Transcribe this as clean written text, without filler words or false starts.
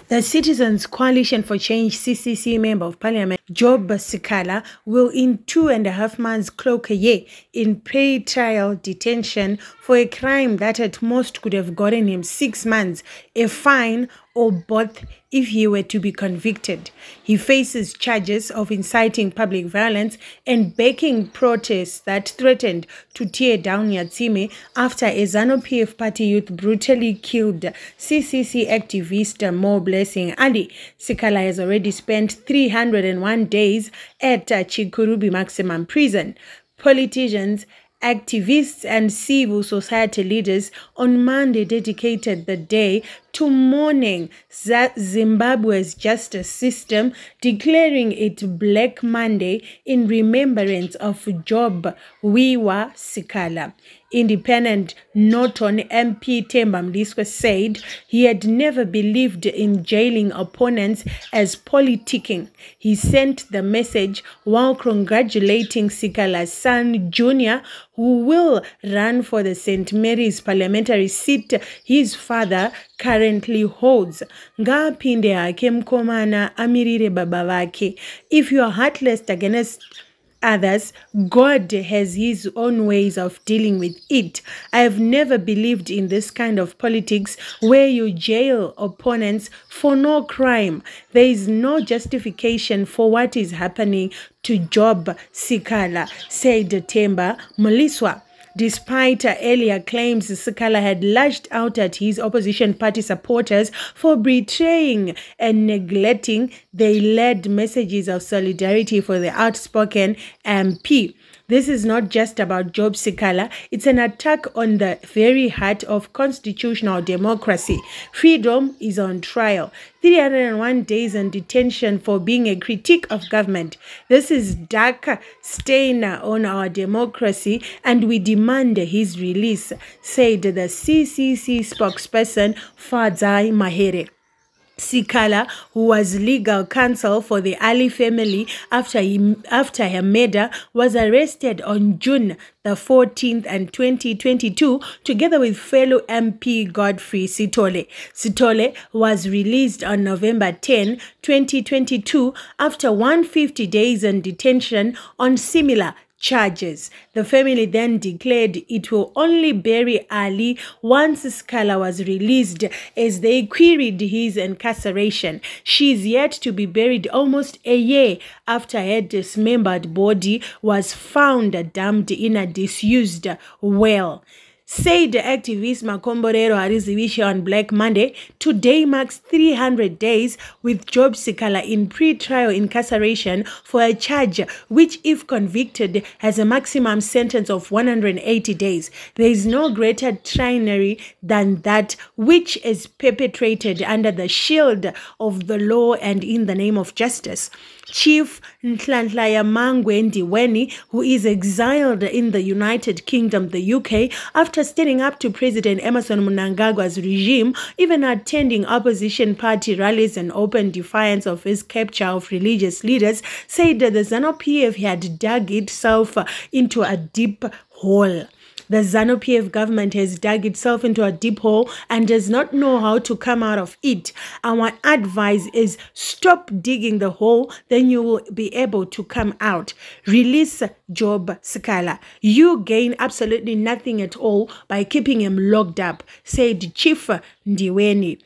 The Citizens Coalition for Change CCC Member of Parliament Govt Sikhala will in 2.5 months clock a year in pre-trial detention for a crime that at most could have gotten him 6 months, a fine, or both if he were to be convicted. He faces charges of inciting public violence and backing protests that threatened to tear down Yatsime after a ZANU-PF party youth brutally killed CCC activist Mo Blessing Ali. Sikhala has already spent 301 days at Chikurubi Maximum Prison. Politicians, activists and civil society leaders on Monday dedicated the day to mourning Zimbabwe's justice system, declaring it Black Monday in remembrance of Govt Sikhala. Independent Norton MP Temba Mliswa said he had never believed in jailing opponents as politicking. He sent the message while congratulating Sikhala's son Junior, who will run for the St. Mary's parliamentary seat his father currently holds. Ngaphinde hake mkomana amirire baba vake. If you are heartless against others, God has his own ways of dealing with it. I have never believed in this kind of politics where you jail opponents for no crime. There is no justification for what is happening to Govt Sikhala, said Temba Mliswa. Despite earlier claims Sikhala had lashed out at his opposition party supporters for betraying and neglecting their led messages of solidarity for the outspoken MP. This is not just about Govt Sikhala, it's an attack on the very heart of constitutional democracy. Freedom is on trial. 301 days in detention for being a critique of government. This is dark stain on our democracy and we demand his release, said the CCC spokesperson Fadzai Mahere. Sikhala, who was legal counsel for the Ali family after her murder, was arrested on June the 14th and 2022 together with fellow MP Godfrey Sithole. Sithole was released on November 10, 2022 after 150 days in detention on similar charges. The family then declared it will only bury Ali once Sikhala was released as they queried his incarceration. She is yet to be buried almost a year after her dismembered body was found dumped in a disused well. Said activist Makomborero Harizivishe on Black Monday, today marks 300 days with Govt Sikhala in pre-trial incarceration for a charge which, if convicted, has a maximum sentence of 180 days. There is no greater tyranny than that which is perpetrated under the shield of the law and in the name of justice. Chief Nhlanhla Mangwe Ndiweni, who is exiled in the United Kingdom, the UK, after standing up to President Emmerson Mnangagwa's regime, even attending opposition party rallies and open defiance of his capture of religious leaders, said that the ZANU-PF had dug itself into a deep hole. The ZANU-PF government has dug itself into a deep hole and does not know how to come out of it. Our advice is stop digging the hole, then you will be able to come out. Release Govt Sikhala. You gain absolutely nothing at all by keeping him locked up, said Chief Ndiweni.